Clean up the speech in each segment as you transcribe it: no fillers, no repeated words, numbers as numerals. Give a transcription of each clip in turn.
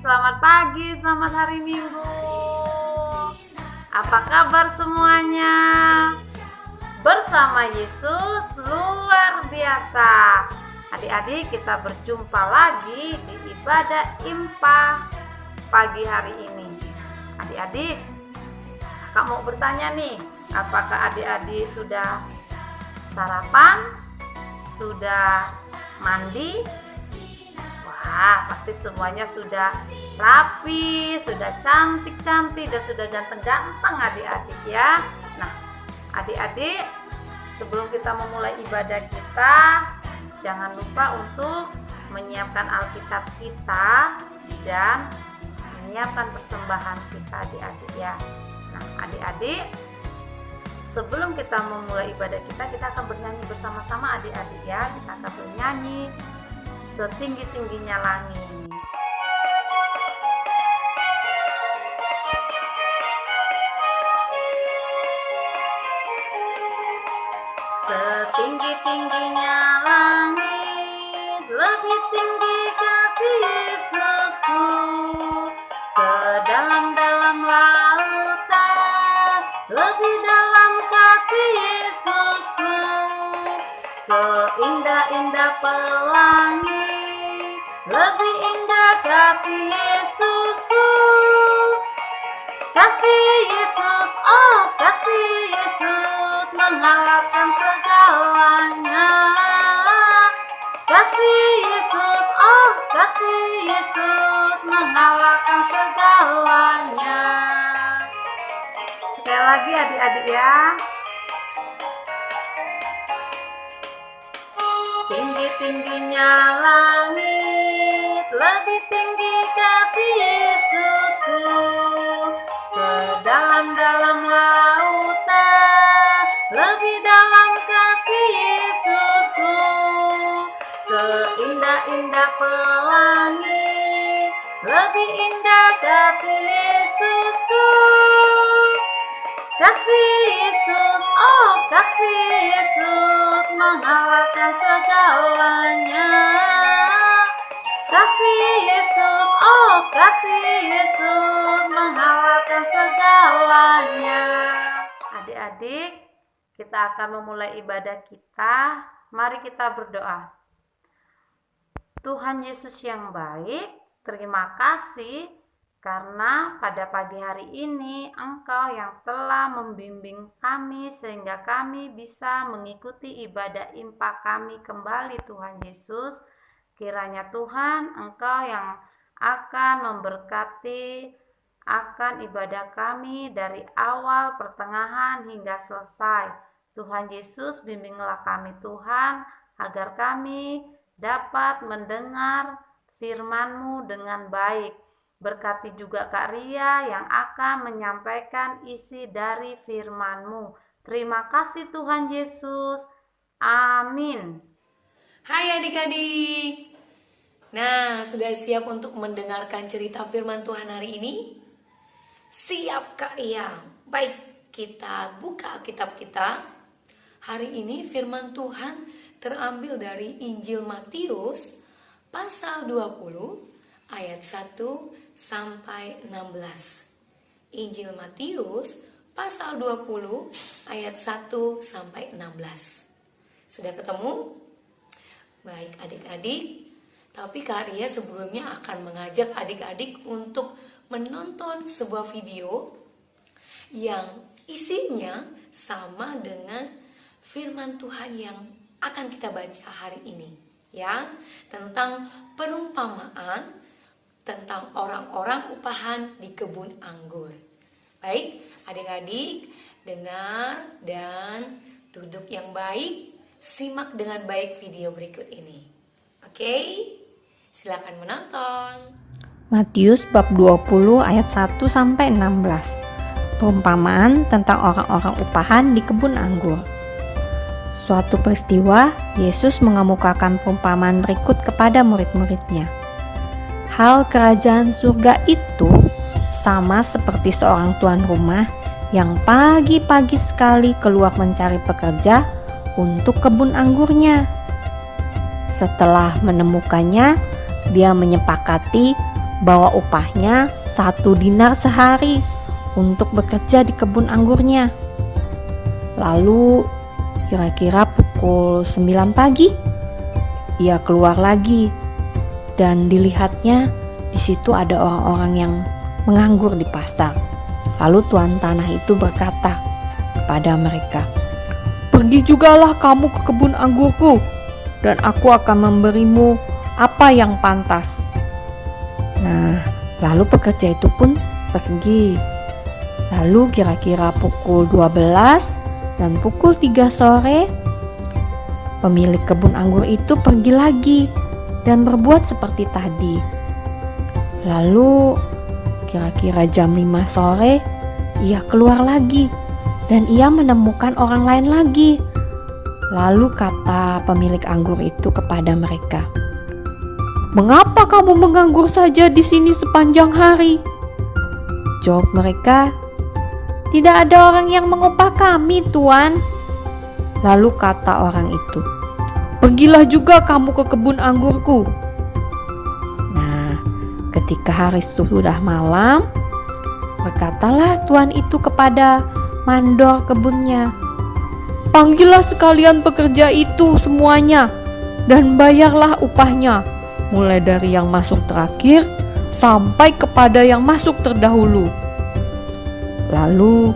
selamat pagi, selamat hari Minggu. Apa kabar semuanya? Bersama Yesus luar biasa. Adik-adik, kita berjumpa lagi di ibadah IMPA pagi hari ini. Adik-adik, kakak mau bertanya nih, apakah adik-adik sudah sarapan? Sudah mandi? Wah, pasti semuanya sudah rapi, sudah cantik-cantik, dan sudah ganteng-ganteng adik-adik ya. Nah, adik-adik, sebelum kita memulai ibadah kita, jangan lupa untuk menyiapkan Alkitab kita dan menyiapkan persembahan kita adik-adik ya. Nah, adik-adik, sebelum kita memulai ibadah kita akan bernyanyi bersama-sama adik-adik ya. Kita akan bernyanyi setinggi-tingginya langit. Setinggi-tingginya langit, lebih tinggi kasih Yesusku. Sedalam-dalam lautan, lebih dalam kasih Yesusku. Seindah-indah pelangi, lebih indah kasih Yesusku. Kasih Yesus, oh kasih Yesus, mengalahkan segalanya. Kasih Yesus, oh kasih Yesus, mengalahkan segalanya. Sekali lagi adik-adik ya. Tinggi-tingginya langit, lebih tinggi kasih Yesusku. Sedalam-dalam lautan, lebih dalam kasih Yesusku. Seindah-indah pelangi, lebih indah kasih Yesusku. Kasih Yesus, oh kasih Yesus, mengalahkan segalanya. Kasih Yesus, oh kasih Yesus, mengalahkan segalanya. Adik-adik, kita akan memulai ibadah kita. Mari kita berdoa. Tuhan Yesus yang baik, terima kasih karena pada pagi hari ini Engkau yang telah membimbing kami sehingga kami bisa mengikuti ibadah IMPA kami kembali Tuhan Yesus. Kiranya Tuhan Engkau yang akan memberkati akan ibadah kami dari awal, pertengahan hingga selesai. Tuhan Yesus, bimbinglah kami Tuhan agar kami dapat mendengar firman-Mu dengan baik. Berkati juga Kak Ria yang akan menyampaikan isi dari firman-Mu. Terima kasih Tuhan Yesus. Amin. Hai adik-adik. Nah, sudah siap untuk mendengarkan cerita firman Tuhan hari ini? Siap Kak Ria. Baik, kita buka Alkitab kita. Hari ini firman Tuhan terambil dari Injil Matius pasal 20 ayat 1 sampai 16. Injil Matius pasal 20 ayat 1 sampai 16. Sudah ketemu? Baik adik-adik, tapi Kak Ria sebelumnya akan mengajak adik-adik untuk menonton sebuah video yang isinya sama dengan firman Tuhan yang akan kita baca hari ini, ya, tentang perumpamaan tentang orang-orang upahan di kebun anggur. Baik, adik-adik, dengar dan duduk yang baik, simak dengan baik video berikut ini. Oke, silakan menonton. Matius bab 20 ayat 1 sampai 16. Perumpamaan tentang orang-orang upahan di kebun anggur. Suatu peristiwa, Yesus mengemukakan perumpamaan berikut kepada murid-muridnya. Hal kerajaan surga itu sama seperti seorang tuan rumah yang pagi-pagi sekali keluar mencari pekerja untuk kebun anggurnya. Setelah menemukannya, dia menyepakati bahwa upahnya 1 dinar sehari untuk bekerja di kebun anggurnya. Lalu kira-kira pukul 9 pagi ia keluar lagi dan dilihatnya di situ ada orang-orang yang menganggur di pasar. Lalu tuan tanah itu berkata kepada mereka, "Pergi jugalah kamu ke kebun anggurku, dan aku akan memberimu apa yang pantas." Nah, lalu pekerja itu pun pergi. Lalu kira-kira pukul 12 dan pukul 3 sore, pemilik kebun anggur itu pergi lagi dan berbuat seperti tadi. Lalu kira-kira jam 5 sore, ia keluar lagi dan ia menemukan orang lain lagi. Lalu kata pemilik anggur itu kepada mereka, "Mengapa kamu menganggur saja di sini sepanjang hari?" Jawab mereka, "Tidak ada orang yang mengupah kami, Tuan." Lalu kata orang itu, "Pergilah juga kamu ke kebun anggurku." Nah, ketika hari sudah malam, berkatalah tuan itu kepada mandor kebunnya, "Panggillah sekalian pekerja itu semuanya dan bayarlah upahnya, mulai dari yang masuk terakhir sampai kepada yang masuk terdahulu." Lalu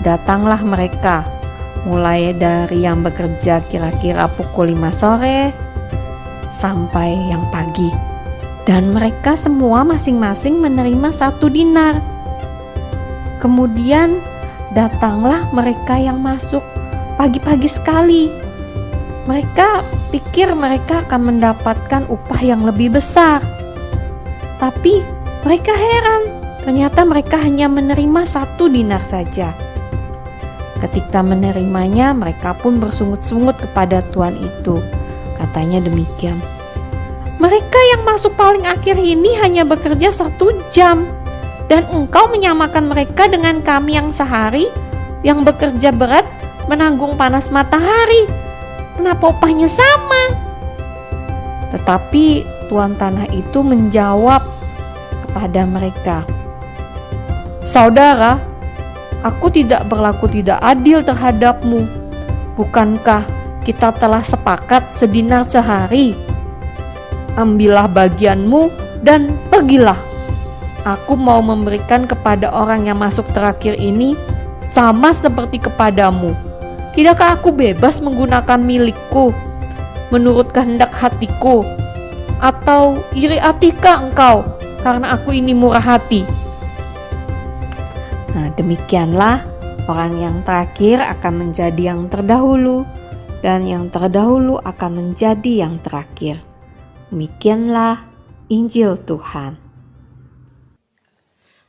datanglah mereka, mulai dari yang bekerja kira-kira pukul 5 sore sampai yang pagi. Dan mereka semua masing-masing menerima 1 dinar. Kemudian datanglah mereka yang masuk pagi-pagi sekali. Mereka pikir mereka akan mendapatkan upah yang lebih besar. Tapi mereka heran, ternyata mereka hanya menerima 1 dinar saja. Ketika menerimanya, mereka pun bersungut-sungut kepada tuan itu. Katanya demikian, "Mereka yang masuk paling akhir ini hanya bekerja 1 jam, dan engkau menyamakan mereka dengan kami yang sehari, yang bekerja berat menanggung panas matahari. Kenapa upahnya sama?" Tetapi tuan tanah itu menjawab kepada mereka, "Saudara, aku tidak berlaku tidak adil terhadapmu. Bukankah kita telah sepakat 1 dinar sehari? Ambillah bagianmu dan pergilah. Aku mau memberikan kepada orang yang masuk terakhir ini sama seperti kepadamu. Tidakkah aku bebas menggunakan milikku menurut kehendak hatiku? Atau iri hatikah engkau karena aku ini murah hati?" Nah, demikianlah orang yang terakhir akan menjadi yang terdahulu, dan yang terdahulu akan menjadi yang terakhir. Demikianlah Injil Tuhan.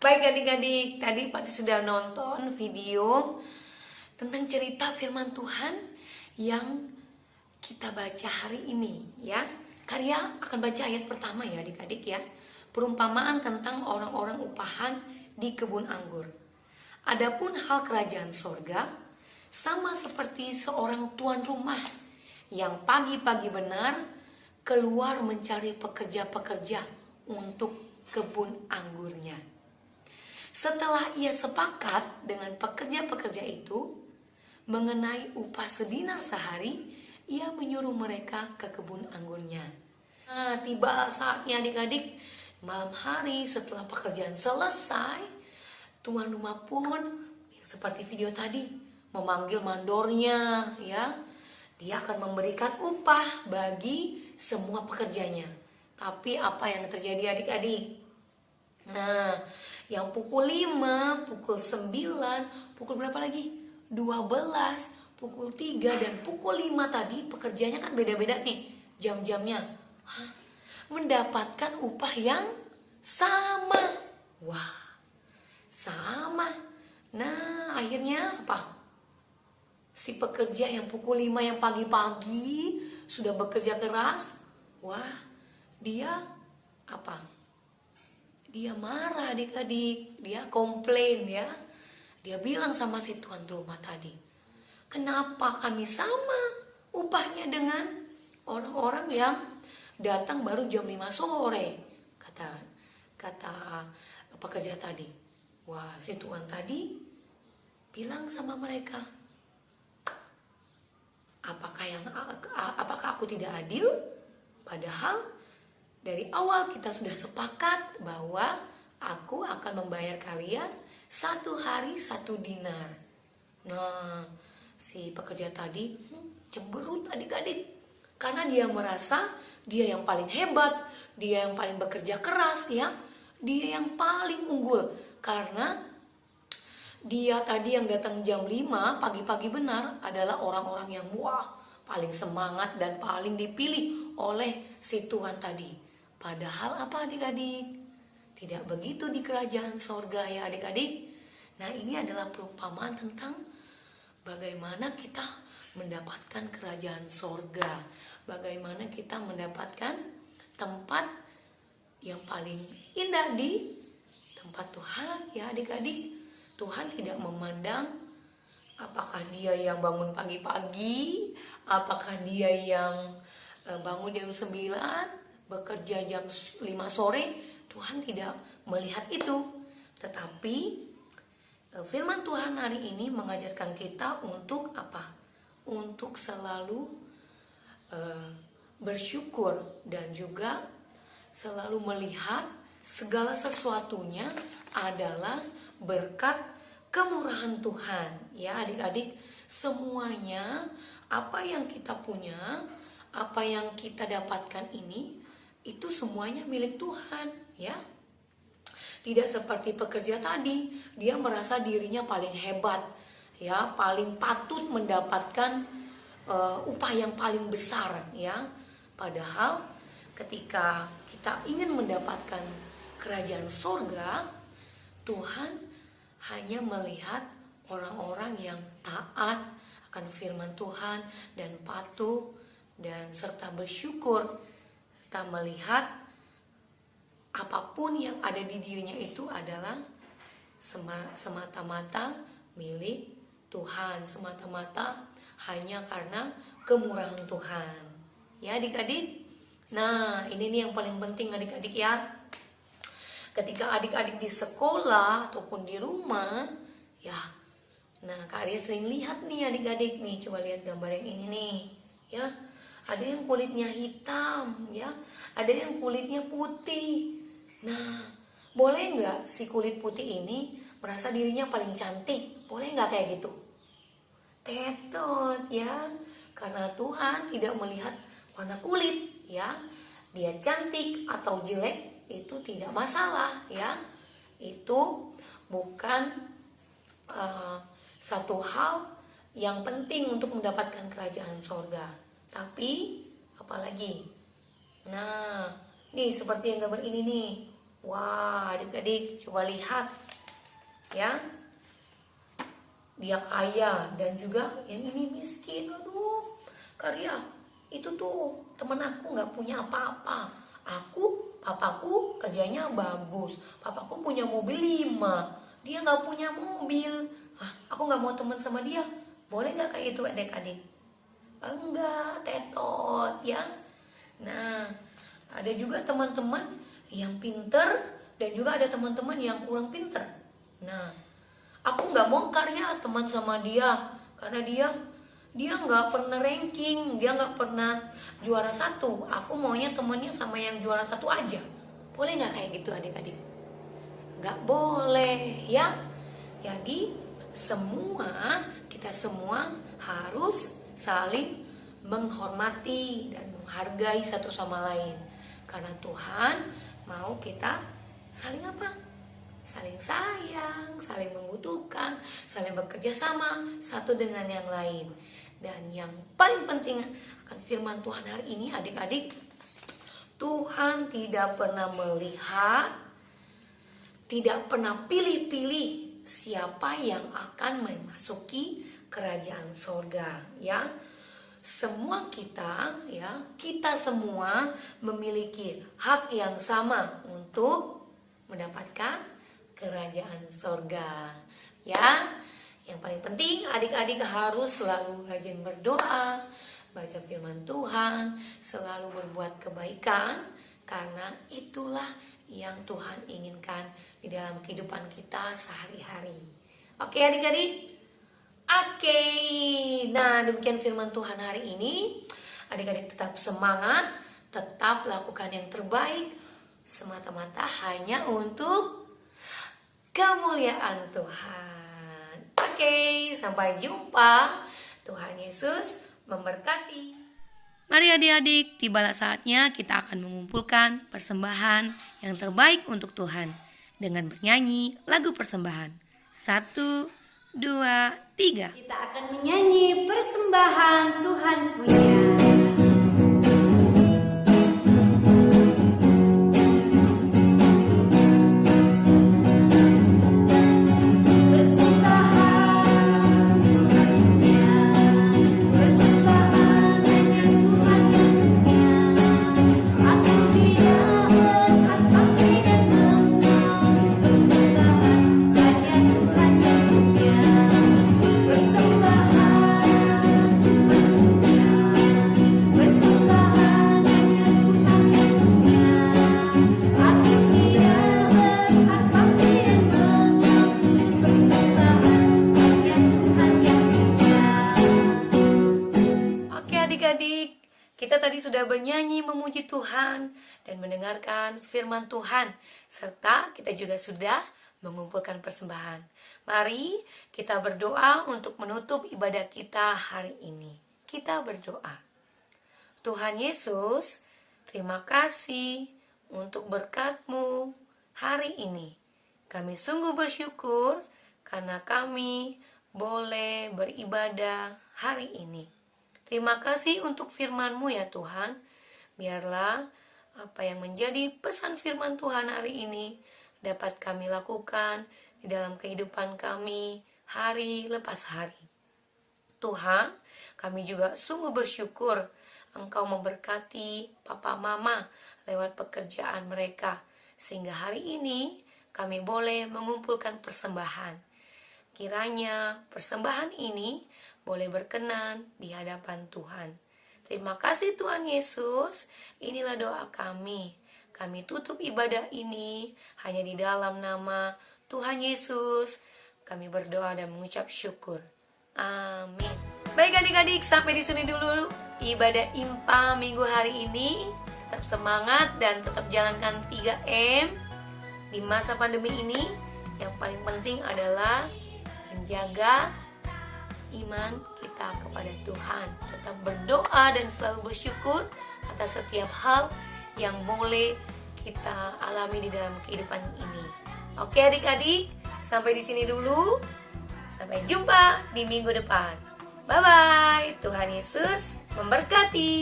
Baik adik-adik, tadi Pati sudah nonton video tentang cerita firman Tuhan yang kita baca hari ini ya. Karya akan baca ayat pertama ya adik-adik ya. Perumpamaan tentang orang-orang upahan di kebun anggur. Adapun hal kerajaan sorga sama seperti seorang tuan rumah yang pagi-pagi benar keluar mencari pekerja-pekerja untuk kebun anggurnya. Setelah ia sepakat dengan pekerja-pekerja itu mengenai upah 1 dinar sehari, ia menyuruh mereka ke kebun anggurnya. Nah, tiba saatnya adik-adik, malam hari setelah pekerjaan selesai, tuan rumah pun seperti video tadi memanggil mandornya ya. Dia akan memberikan upah bagi semua pekerjanya. Tapi apa yang terjadi adik-adik? Nah, yang pukul 5, pukul 9, pukul berapa lagi? 12, pukul 3 dan pukul 5 tadi pekerjanya kan beda-beda nih jam-jamnya. Mendapatkan upah yang sama. Wah, sama. Nah, akhirnya apa? Si pekerja yang pukul 5 yang pagi-pagi sudah bekerja keras. Wah, dia apa? Dia marah adik-adik. Dia komplain ya. Dia bilang sama si tuan rumah tadi, "Kenapa kami sama upahnya dengan orang-orang yang datang baru jam 5 sore?" kata pekerja tadi? Wah, si Tuhan tadi bilang sama mereka, apakah aku tidak adil? Padahal dari awal kita sudah sepakat bahwa aku akan membayar kalian 1 hari 1 dinar. Nah, si pekerja tadi cemberut adik-adik, karena dia merasa dia yang paling hebat, dia yang paling bekerja keras ya, dia yang paling unggul. Karena dia tadi yang datang jam 5 pagi-pagi benar adalah orang-orang yang paling semangat dan paling dipilih oleh si Tuhan tadi. Padahal apa adik-adik? Tidak begitu di kerajaan sorga ya adik-adik. Nah, ini adalah perumpamaan tentang bagaimana kita mendapatkan kerajaan sorga, bagaimana kita mendapatkan tempat yang paling indah di tempat Tuhan ya adik-adik. Tuhan tidak memandang apakah dia yang bangun pagi-pagi, apakah dia yang bangun jam 9, bekerja jam 5 sore. Tuhan tidak melihat itu. Tetapi firman Tuhan hari ini mengajarkan kita untuk apa? Untuk selalu bersyukur dan juga selalu melihat segala sesuatunya adalah berkat kemurahan Tuhan. Ya adik-adik, semuanya apa yang kita punya, apa yang kita dapatkan ini, itu semuanya milik Tuhan ya. Tidak seperti pekerja tadi, dia merasa dirinya paling hebat ya, paling patut mendapatkan upah yang paling besar ya. Padahal ketika kita ingin mendapatkan kerajaan surga, Tuhan hanya melihat orang-orang yang taat akan firman Tuhan dan patuh dan serta bersyukur. Kita melihat apapun yang ada di dirinya itu adalah semata-mata milik Tuhan, semata-mata hanya karena kemurahan Tuhan. Ya adik-adik. Nah, ini nih yang paling penting adik-adik ya. Ketika adik-adik di sekolah ataupun di rumah, ya. Nah, Kak Arya sering lihat nih adik-adik nih, coba lihat gambar yang ini nih, ya. Ada yang kulitnya hitam, ya. Ada yang kulitnya putih. Nah, boleh nggak si kulit putih ini merasa dirinya paling cantik? Boleh nggak kayak gitu? Tetot, ya. Karena Tuhan tidak melihat warna kulit, ya. Dia cantik atau jelek itu tidak masalah, ya. Itu bukan satu hal yang penting untuk mendapatkan kerajaan sorga. Tapi apalagi, nah nih seperti yang gambar ini nih. Wah adik-adik coba lihat ya, dia kaya dan juga yang ini miskin. Aduh Karya, itu tuh temen aku gak punya apa-apa. Papaku kerjanya bagus, papaku punya mobil 5, dia gak punya mobil. Aku gak mau teman sama dia. Boleh gak kayak itu adik-adik? Enggak, tetot ya. Nah, ada juga teman-teman yang pinter dan juga ada teman-teman yang kurang pinter. Nah, aku nggak mau Karya teman sama dia karena dia nggak pernah ranking, dia nggak pernah juara 1. Aku maunya temannya sama yang juara 1 aja. Boleh nggak kayak gitu adik-adik? Nggak boleh ya. Jadi kita semua harus saling menghormati dan menghargai satu sama lain. Karena Tuhan mau kita saling apa? Saling sayang, saling membutuhkan, saling bekerja sama satu dengan yang lain. Dan yang paling penting akan firman Tuhan hari ini adik-adik, Tuhan tidak pernah melihat, tidak pernah pilih-pilih siapa yang akan memasuki kerajaan sorga ya. Semua kita semua memiliki hak yang sama untuk mendapatkan kerajaan sorga ya. Yang paling penting adik-adik harus selalu rajin berdoa, baca firman Tuhan, selalu berbuat kebaikan, karena itulah yang Tuhan inginkan di dalam kehidupan kita sehari-hari. Oke adik-adik? Oke, nah demikian firman Tuhan hari ini. Adik-adik tetap semangat, tetap lakukan yang terbaik, semata-mata hanya untuk kemuliaan Tuhan. Oke, sampai jumpa. Tuhan Yesus memberkati. Mari adik-adik, tibalah saatnya kita akan mengumpulkan persembahan yang terbaik untuk Tuhan dengan bernyanyi lagu persembahan. 1, 2, 3. Kita akan menyanyi persembahan Tuhan punya. Adik-adik, kita tadi sudah bernyanyi memuji Tuhan dan mendengarkan firman Tuhan, serta kita juga sudah mengumpulkan persembahan. Mari kita berdoa untuk menutup ibadah kita hari ini. Kita berdoa. Tuhan Yesus, terima kasih untuk berkat-Mu hari ini. Kami sungguh bersyukur karena kami boleh beribadah hari ini. Terima kasih untuk firman-Mu ya Tuhan. Biarlah apa yang menjadi pesan firman Tuhan hari ini dapat kami lakukan di dalam kehidupan kami hari lepas hari. Tuhan, kami juga sungguh bersyukur Engkau memberkati Papa Mama lewat pekerjaan mereka, sehingga hari ini kami boleh mengumpulkan persembahan. Kiranya persembahan ini boleh berkenan di hadapan Tuhan. Terima kasih Tuhan Yesus. Inilah doa kami. Kami tutup ibadah ini hanya di dalam nama Tuhan Yesus. Kami berdoa dan mengucap syukur. Amin. Baik adik-adik, sampai di sini dulu ibadah IMPA minggu hari ini. Tetap semangat dan tetap jalankan 3M di masa pandemi ini. Yang paling penting adalah menjaga iman kita kepada Tuhan. Tetap berdoa dan selalu bersyukur atas setiap hal yang boleh kita alami di dalam kehidupan ini. Oke adik-adik, sampai di sini dulu. Sampai jumpa di minggu depan. Bye-bye. Tuhan Yesus memberkati.